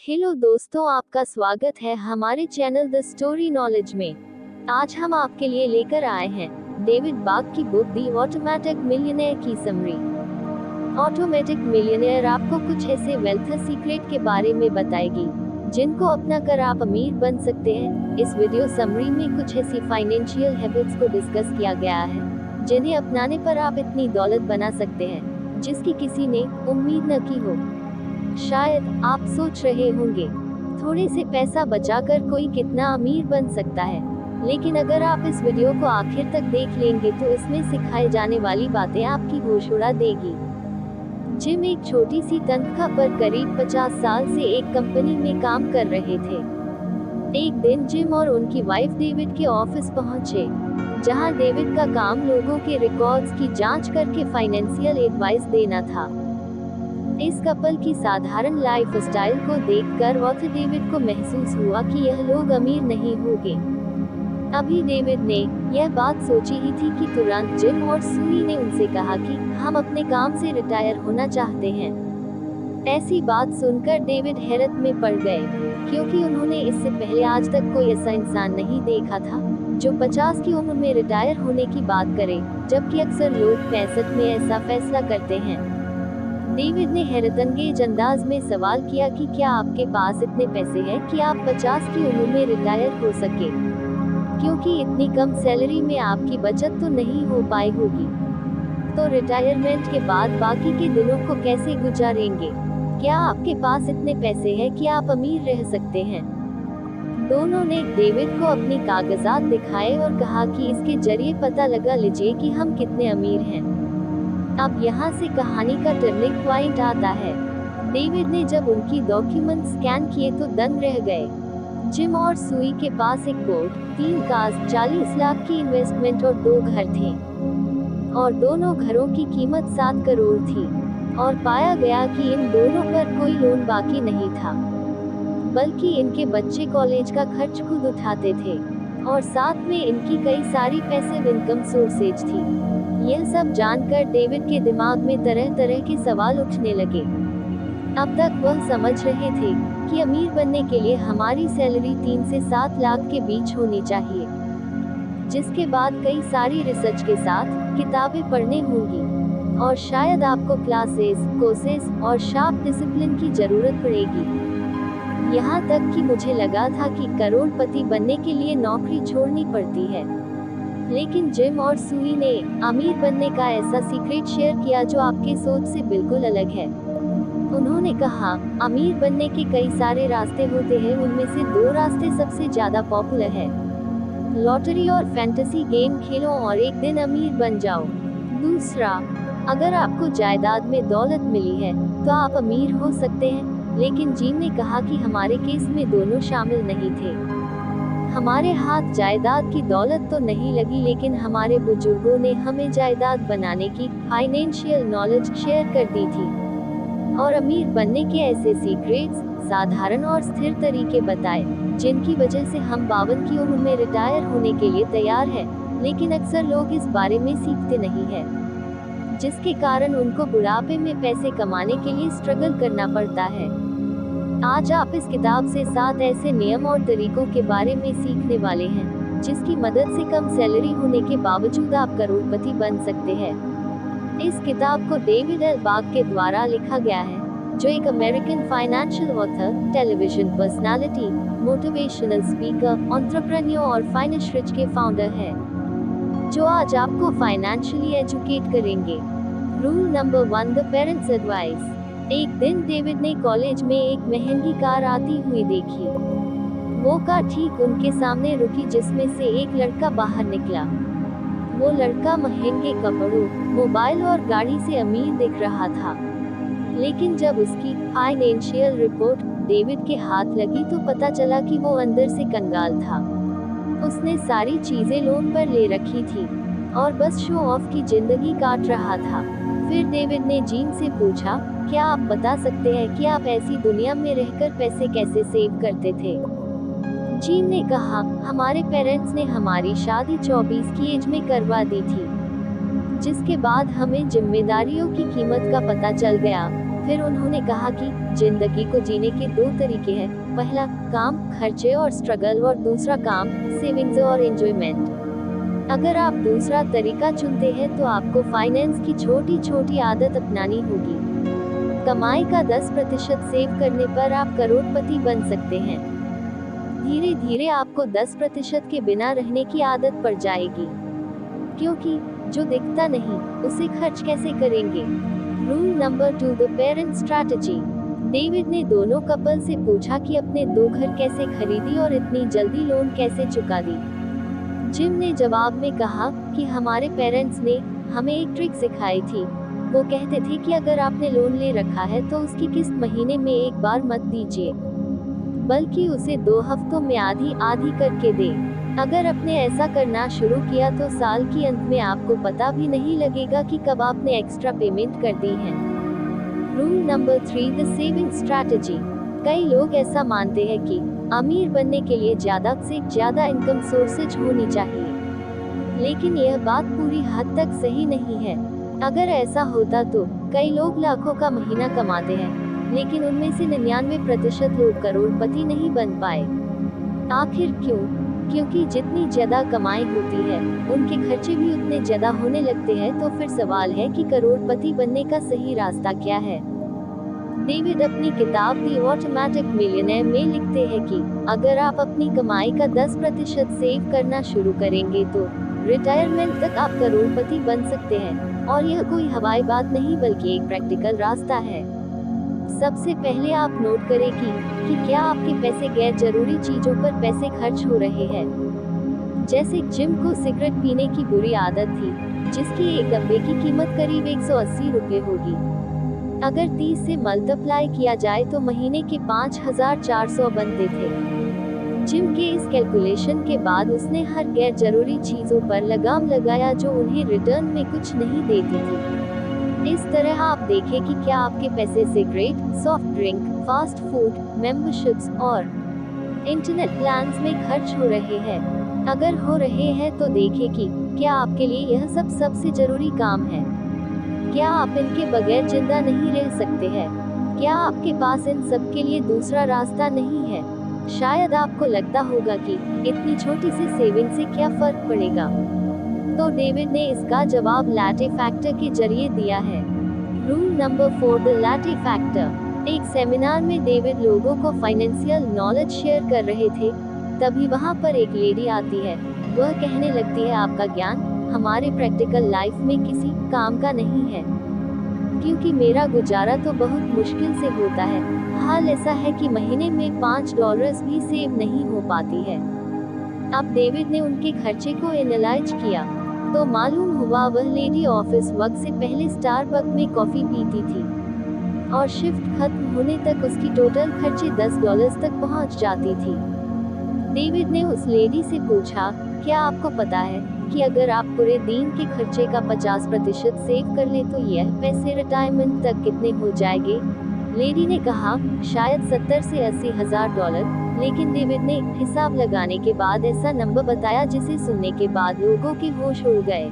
Hello दोस्तों, आपका स्वागत है हमारे चैनल द स्टोरी नॉलेज में। आज हम आपके लिए लेकर आए हैं डेविड बाक की बुक दी ऑटोमेटिक मिलियनेयर की समरी। ऑटोमेटिक मिलियनेयर आपको कुछ ऐसे वेल्थ सीक्रेट के बारे में बताएगी जिनको अपना कर आप अमीर बन सकते हैं। इस वीडियो समरी में कुछ ऐसी फाइनेंशियल हैबिट्स को डिस्कस किया गया है जिन्हें अपनाने पर आप इतनी दौलत बना सकते हैं जिसकी किसी ने उम्मीद न की हो। शायद आप सोच रहे होंगे, थोड़े से पैसा बचाकर कोई कितना अमीर बन सकता है, लेकिन अगर आप इस वीडियो को आखिर तक देख लेंगे तो इसमें सिखाई जाने वाली बातें आपकी होश उड़ा देगी। जिम एक छोटी सी तनख्वाह पर करीब 50 साल से एक कंपनी में काम कर रहे थे। एक दिन जिम और उनकी वाइफ डेविड के ऑफिस पहुंचे, जहां डेविड का काम लोगों के रिकॉर्ड्स की जांच करके फाइनेंशियल एडवाइस देना था। इस कपल की साधारण लाइफ स्टाइल को देखकर ऑथर डेविड को महसूस हुआ कि यह लोग अमीर नहीं होंगे। अभी डेविड ने यह बात सोची ही थी कि तुरंत जिम और सुई ने उनसे कहा कि हम अपने काम से रिटायर होना चाहते हैं। ऐसी बात सुनकर डेविड हैरत में पड़ गए, क्योंकि उन्होंने इससे पहले आज तक कोई ऐसा इंसान नहीं देखा था जो 50 की उम्र में रिटायर होने की बात करे, जबकि अक्सर लोग 65 में ऐसा फैसला करते हैं। डेविड ने हैरतअंगेज अंदाज में सवाल किया कि क्या आपके पास इतने पैसे हैं कि आप 50 की उम्र में रिटायर हो सके, क्योंकि इतनी कम सैलरी में आपकी बचत तो नहीं हो पाई होगी। तो रिटायरमेंट के बाद बाकी के दिनों को कैसे गुजारेंगे? क्या आपके पास इतने पैसे हैं कि आप अमीर रह सकते हैं? दोनों ने डेविड को अपनी कागजात दिखाए और कहा कि इसके जरिए पता लगा लीजिए कि हम कितने अमीर हैं। अब यहाँ से कहानी का टर्निंग पॉइंट आता है। डेविड ने जब उनकी डॉक्यूमेंट स्कैन किए तो दंग रह गए। जिम और सुई के पास एक बोट, 3 कार्स, 40 लाख की इन्वेस्टमेंट और 2 घर थे, और दोनों घरों की कीमत 7 करोड़ थी। और पाया गया कि इन दोनों पर कोई लोन बाकी नहीं था, बल्कि इनके बच्चे कॉलेज का खर्च खुद उठाते थे, और साथ में इनकी कई सारी पैसिव इनकम सोर्सेज थी। यह सब जानकर डेविड के दिमाग में तरह तरह के सवाल उठने लगे। अब तक वह समझ रहे थे कि अमीर बनने के लिए हमारी सैलरी 3 से 7 लाख के बीच होनी चाहिए, जिसके बाद कई सारी रिसर्च के साथ किताबें पढ़ने होंगी, और शायद आपको क्लासेस, कोर्सेस और शार्प डिसिप्लिन की जरूरत पड़ेगी। यहाँ तक कि मुझे लगा था कि करोड़पति बनने के लिए नौकरी छोड़नी पड़ती है, लेकिन जिम और सुई ने अमीर बनने का ऐसा सीक्रेट शेयर किया जो आपके सोच से बिल्कुल अलग है। उन्होंने कहा, अमीर बनने के कई सारे रास्ते होते हैं, उनमें से 2 रास्ते सबसे ज्यादा पॉपुलर है। लॉटरी और फैंटेसी गेम खेलो और एक दिन अमीर बन जाओ। दूसरा, अगर आपको जायदाद में दौलत मिली है तो आप अमीर हो सकते हैं, लेकिन जिम ने कहा कि हमारे केस में दोनों शामिल नहीं थे। हमारे हाथ जायदाद की दौलत तो नहीं लगी, लेकिन हमारे बुजुर्गों ने हमें जायदाद बनाने की फाइनेंशियल नॉलेज शेयर कर दी थी, और अमीर बनने के ऐसे सीक्रेट्स, साधारण और स्थिर तरीके बताए, जिनकी वजह से हम 52 की उम्र में रिटायर होने के लिए तैयार हैं। लेकिन अक्सर लोग इस बारे में सीखते नहीं हैं, जिसके कारण उनको बुढ़ापे में पैसे कमाने के लिए स्ट्रगल करना पड़ता है। आज आप इस किताब से 7 ऐसे नियम और तरीकों के बारे में सीखने वाले हैं, जिसकी मदद से कम सैलरी होने के बावजूद आप करोड़पति बन सकते हैं। इस किताब को डेविड एल बाक के द्वारा लिखा गया है, जो एक American financial author, television personality, motivational speaker, entrepreneur और फाइनेंस रिच के फाउंडर है, जो आज आपको फाइनेंशियली एजुकेट करेंगे। Rule number 1, the parents advice. एक दिन डेविड ने कॉलेज में एक महंगी कार आती हुई देखी। वो कार ठीक उनके सामने रुकी, जिसमें से एक लड़का बाहर निकला। वो लड़का महंगे कपड़ों, मोबाइल और गाड़ी से अमीर दिख रहा था, लेकिन जब उसकी फाइनेंशियल रिपोर्ट डेविड के हाथ लगी तो पता चला कि वो अंदर से कंगाल था। उसने सारी चीजें लोन पर ले रखी थी और बस शो ऑफ की जिंदगी काट रहा था। फिर डेविड ने जिम से पूछा, क्या आप बता सकते हैं कि आप ऐसी दुनिया में रहकर पैसे कैसे सेव करते थे? जिम ने कहा, हमारे पेरेंट्स ने हमारी शादी 24 की एज में करवा दी थी, जिसके बाद हमें जिम्मेदारियों की कीमत का पता चल गया। फिर उन्होंने कहा कि जिंदगी को जीने के दो तरीके हैं, पहला काम, खर्चे और स्ट्रगल, और दूसरा काम, सेविंग्स और एंजॉयमेंट। अगर आप दूसरा तरीका चुनते हैं तो आपको फाइनेंस की छोटी छोटी आदत अपनानी होगी। कमाई का 10% सेव करने पर आप करोड़पति बन सकते हैं। धीरे धीरे आपको 10% के बिना रहने की आदत पड़ जाएगी, क्योंकि जो दिखता नहीं उसे खर्च कैसे करेंगे। Rule number 2, the parent strategy. David ने दोनों कपल से पूछा कि अपने 2 घर कैसे खरीदी और इतनी जल्दी लोन कैसे चुका दी। जिम ने जवाब में कहा कि हमारे पेरेंट्स ने हमें एक ट्रिक सिखाई थी। वो कहते थे कि अगर आपने लोन ले रखा है तो उसकी किस्त महीने में एक बार मत दीजिए, बल्कि उसे 2 हफ्तों में आधी आधी करके दे। अगर आपने ऐसा करना शुरू किया तो साल के अंत में आपको पता भी नहीं लगेगा कि कब आपने एक्स्ट्रा पेमेंट कर दी है। Rule number 3, the saving strategy. कई लोग ऐसा मानते हैं कि अमीर बनने के लिए ज्यादा से ज्यादा इनकम सोर्सेज होनी चाहिए, लेकिन यह बात पूरी हद तक सही नहीं है। अगर ऐसा होता तो कई लोग लाखों का महीना कमाते हैं, लेकिन उनमें से 99% लोग करोड़पति नहीं बन पाए। आखिर क्यों? क्योंकि जितनी ज्यादा कमाई होती है उनके खर्चे भी उतने ज्यादा होने लगते हैं। तो फिर सवाल है कि करोड़पति बनने का सही रास्ता क्या है। डेविड अपनी किताब दी ऑटोमेटिक मिलियनेयर में लिखते हैं कि अगर आप अपनी कमाई का 10% सेव करना शुरू करेंगे तो रिटायरमेंट तक आप करोड़पति बन सकते हैं। और यह कोई हवाई बात नहीं बल्कि एक प्रैक्टिकल रास्ता है। सबसे पहले आप नोट करें कि क्या आपके पैसे गैर जरूरी चीजों पर पैसे खर्च हो रहे हैं। जैसे जिम को सिगरेट पीने की बुरी आदत थी, जिसकी एक डब्बे की कीमत करीब 180 रुपये होगी। अगर 30 से मल्टीप्लाई किया जाए तो महीने के 5400 बनते थे। जिम के इस कैलकुलेशन के बाद उसने हर गैर जरूरी चीजों पर लगाम लगाया जो उन्हें रिटर्न में कुछ नहीं देती थी। इस तरह आप देखें कि क्या आपके पैसे cigarette, soft drink, fast food, memberships और इंटरनेट प्लान्स में खर्च हो रहे हैं। अगर हो रहे हैं तो देखें कि क्या आपके लिए यह सब सबसे जरूरी काम है। क्या आप इनके बगैर जिंदा नहीं रह सकते हैं? क्या आपके पास इन सब के लिए दूसरा रास्ता नहीं है? शायद आपको लगता होगा कि इतनी छोटी सी सेविंग से क्या फर्क पड़ेगा। तो डेविड ने इसका जवाब लाटे फैक्टर के जरिए दिया है। Rule number 4, the latte factor. एक सेमिनार में डेविड लोगों को फाइनेंशियल नॉलेज शेयर कर रहे थे, तभी वहां पर एक लेडी आती है। वह कहने लगती है, आपका ज्ञान हमारे प्रैक्टिकल लाइफ में किसी काम का नहीं है, क्योंकि मेरा गुजारा तो बहुत मुश्किल से होता है। हाल ऐसा है कि महीने में $5 भी सेव नहीं हो पाती है। अब डेविड ने उनके खर्चे को एनालाइज किया तो मालूम हुआ वह लेडी ऑफिस वक्त से पहले स्टारबक्स में कॉफी पीती थी और शिफ्ट खत्म होने तक उसकी टोटल खर्चे $10 तक पहुंच जाती थी। डेविड ने उस लेडी से पूछा, क्या आपको पता है कि अगर आप पूरे दिन के खर्चे का 50% सेव कर लें तो यह पैसे रिटायरमेंट तक कितने हो जाएंगे? लेडी ने कहा, शायद 70 से $80,000। लेकिन डेविड ने हिसाब लगाने के बाद ऐसा नंबर बताया जिसे सुनने के बाद लोगों के होश उड़ गए।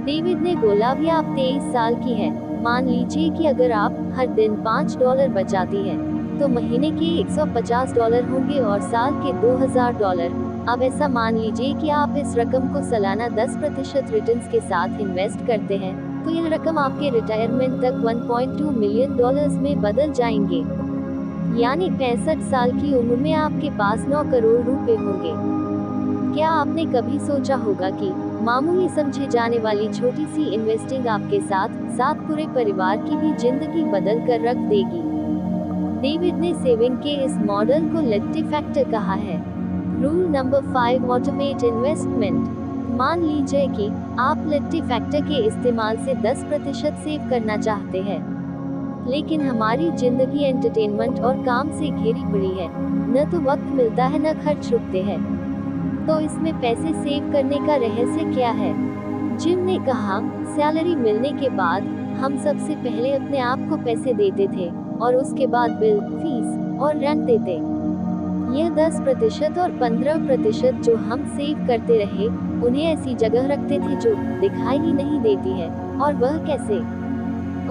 डेविड ने बोला, भी आप 23 साल की हैं। मान लीजिए कि अगर आप हर दिन $5 बचाती हैं, तो महीने के $150 होंगे और साल के $2000। अब ऐसा मान लीजिए कि आप इस रकम को सालाना 10% रिटर्न्स के साथ इन्वेस्ट करते हैं, तो यह रकम आपके रिटायरमेंट तक $1.2 मिलियन में बदल जाएंगे। यानी 65 साल की उम्र में आपके पास 9 करोड़ रुपए होंगे। क्या आपने कभी सोचा होगा कि मामूली समझे जाने वाली छोटी सी इन्वेस्टिंग आपके साथ साथ पूरे परिवार की भी जिंदगी बदल कर रख देगी? डेविड ने सेविंग के इस मॉडल को लट्टी फैक्टर कहा है। Rule number 5, automate investment. मान लीजिए कि आप लट्टी फैक्टर के इस्तेमाल से 10% सेव करना चाहते हैं, लेकिन हमारी जिंदगी एंटरटेनमेंट और काम से घिरी पड़ी है। न तो वक्त मिलता है, न खर्च रुकते हैं। तो इसमें पैसे सेव करने का रहस्य क्या है? जिम ने कहा, सैलरी मिलने के बाद हम सबसे पहले अपने आप को पैसे देते थे और उसके बाद बिल, फीस और रेंट देते। यह 10% और 15% जो हम सेव करते रहे, उन्हें ऐसी जगह रखते थे जो दिखाई ही नहीं देती है। और वह कैसे?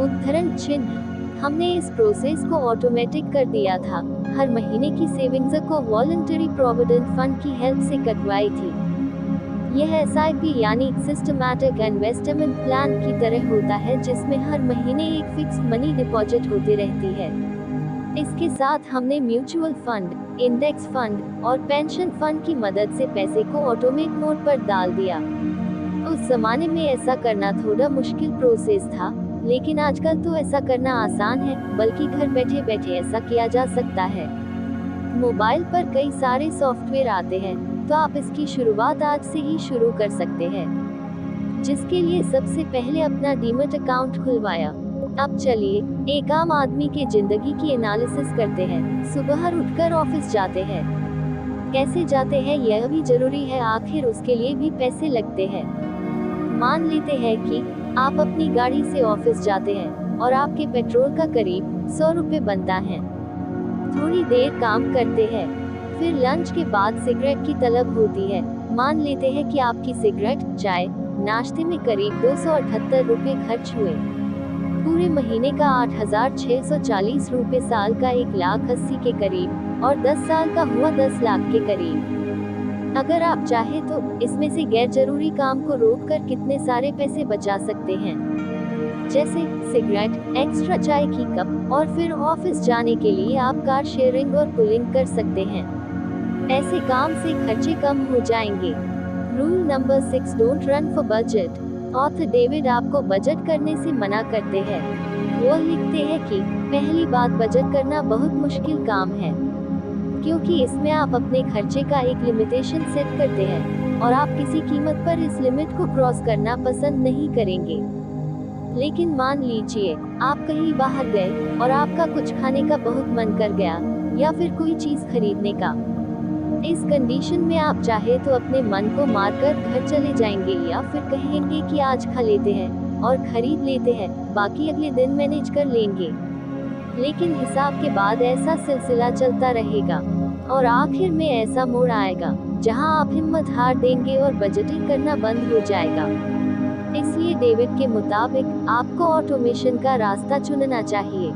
उद्धरण चिन्ह। हमने इस प्रोसेस को ऑटोमेटिक कर दिया था। हर महीने की सेविंग्स को वॉलंटरी प्रोविडेंट फंड की हेल्प से कटवाई थी। यह SIP यानी सिस्टमैटिक इन्वेस्टमेंट प्लान की तरह होता है, जिसमें हर महीने एक फिक्स मनी डिपॉजिट होती रहती है। इसके साथ हमने म्यूचुअल फंड, इंडेक्स फंड और पेंशन फंड की मदद से पैसे को ऑटोमेट मोड पर डाल दिया। उस जमाने में ऐसा करना थोड़ा मुश्किल प्रोसेस था, लेकिन आजकल तो ऐसा करना आसान है, बल्कि घर बैठे बैठे ऐसा किया जा सकता है। मोबाइल पर कई सारे सॉफ्टवेयर आते हैं, तो आप इसकी शुरुआत आज से ही शुरू कर सकते हैं, जिसके लिए सबसे पहले अपना डीमैट अकाउंट खुलवाया। अब चलिए एक आम आदमी के जिंदगी की एनालिसिस करते हैं। सुबह उठकर ऑफिस जाते हैं, कैसे जाते हैं यह भी जरूरी है, आखिर उसके लिए भी पैसे लगते हैं। मान लेते हैं कि आप अपनी गाड़ी से ऑफिस जाते हैं और आपके पेट्रोल का करीब 100 रुपए बनता है। थोड़ी देर काम करते हैं, फिर लंच के बाद सिगरेट की तलब होती है। मान लेते हैं कि आपकी सिगरेट, चाय, नाश्ते में करीब 278 रुपए खर्च हुए। पूरे महीने का 8,640 रुपए, साल का 1,80,000 के करीब, और 10 साल का हुआ 10 लाख के करीब। अगर आप चाहे तो इसमें से गैर जरूरी काम को रोककर कितने सारे पैसे बचा सकते हैं, जैसे सिगरेट, एक्स्ट्रा चाय की कप, और फिर ऑफिस जाने के लिए आप कार शेयरिंग और पुलिंग कर सकते हैं। ऐसे काम से खर्चे कम हो जाएंगे। Rule number 6, don't run for budget. Author David आपको बजट करने से मना करते हैं। वो लिखते हैं कि पहली बात, बजट करना बहुत मुश्किल काम है, क्योंकि इसमें आप अपने खर्चे का एक लिमिटेशन सेट करते हैं और आप किसी कीमत पर इस लिमिट को क्रॉस करना पसंद नहीं करेंगे। लेकिन मान लीजिए आप कहीं बाहर गए और आपका कुछ खाने का बहुत मन कर गया, या फिर कोई चीज खरीदने का। इस कंडीशन में आप चाहे तो अपने मन को मारकर घर चले जाएंगे, या फिर कहेंगे कि आज खा लेते हैं और खरीद लेते हैं, बाकी अगले दिन मैनेज कर लेंगे। लेकिन हिसाब के बाद ऐसा सिलसिला चलता रहेगा और आखिर में ऐसा मोड़ आएगा जहां आप हिम्मत हार देंगे और बजटिंग करना बंद हो जाएगा। इसलिए डेविड के मुताबिक आपको ऑटोमेशन का रास्ता चुनना चाहिए,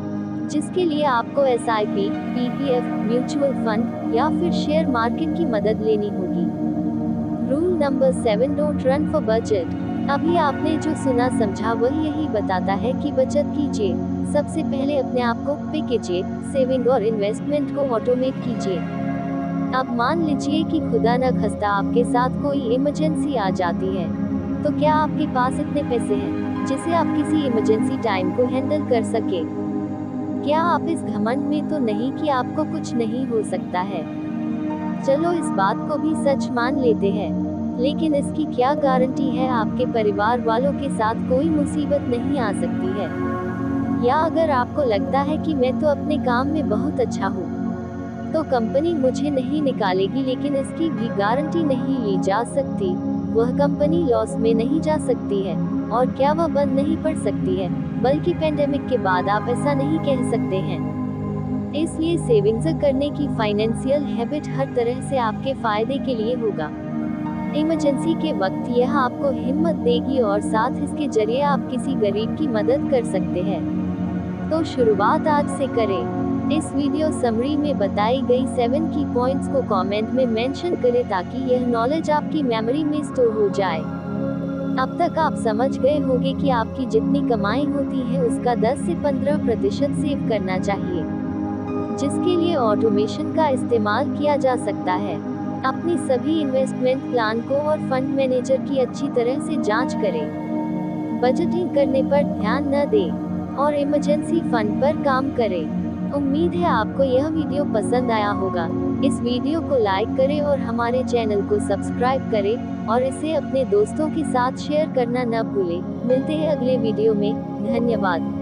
जिसके लिए आपको SIP, PPF, म्यूचुअल फंड या फिर शेयर मार्केट की मदद लेनी होगी। Rule number 7, don't run for budget. अभी आपने जो सुना समझा वह यही बताता है कि बचत कीजिए। सबसे पहले अपने आप को पे कीजिए, सेविंग और इन्वेस्टमेंट को ऑटोमेट कीजिए। अब मान लीजिए कि खुदा न खास्ता आपके साथ कोई इमरजेंसी आ जाती है, तो क्या आपके पास इतने पैसे हैं जिसे आप किसी इमरजेंसी टाइम को हैंडल कर सके? क्या आप इस घमंड में तो नहीं कि आपको कुछ नहीं हो सकता है? चलो इस बात को भी सच मान लेते हैं, लेकिन इसकी क्या गारंटी है आपके परिवार वालों के साथ कोई मुसीबत नहीं आ सकती है? या अगर आपको लगता है कि मैं तो अपने काम में बहुत अच्छा हूँ, तो कंपनी मुझे नहीं निकालेगी, लेकिन इसकी भी गारंटी नहीं ली जा सकती। वह कंपनी लॉस में नहीं जा सकती है, और क्या वह बंद नहीं पड़ सकती है, बल्कि पेंडेमिक के बाद आप ऐसा नहीं कह सकते हैं। इसलिए सेविंग्स करने की फाइनेंशियल हैबिट हर तरह से आपके फायदे के लिए होगा। इमरजेंसी के वक्त यह आपको हिम्मत देगी और साथ इसके जरिए आप किसी गरीब की मदद कर सकते हैं। तो शुरुआत आज से करें। इस वीडियो समरी में बताई गई 7 की पॉइंट्स को कमेंट में मेंशन करें, ताकि यह नॉलेज आपकी मेमोरी में स्टोर हो जाए। अब तक आप समझ गए होंगे कि आपकी जितनी कमाई होती है उसका 10 से 15% सेव करना चाहिए, जिसके लिए ऑटोमेशन का इस्तेमाल किया जा सकता है। अपनी सभी इन्वेस्टमेंट प्लान को और फंड मैनेजर की अच्छी तरह से जांच करें। बजटिंग करने पर ध्यान न दें और इमरजेंसी फंड पर काम करें। उम्मीद है आपको यह वीडियो पसंद आया होगा। इस वीडियो को लाइक करें और हमारे चैनल को सब्सक्राइब करें और इसे अपने दोस्तों के साथ शेयर करना न भूलें। मिलते हैं अगले वीडियो में। धन्यवाद।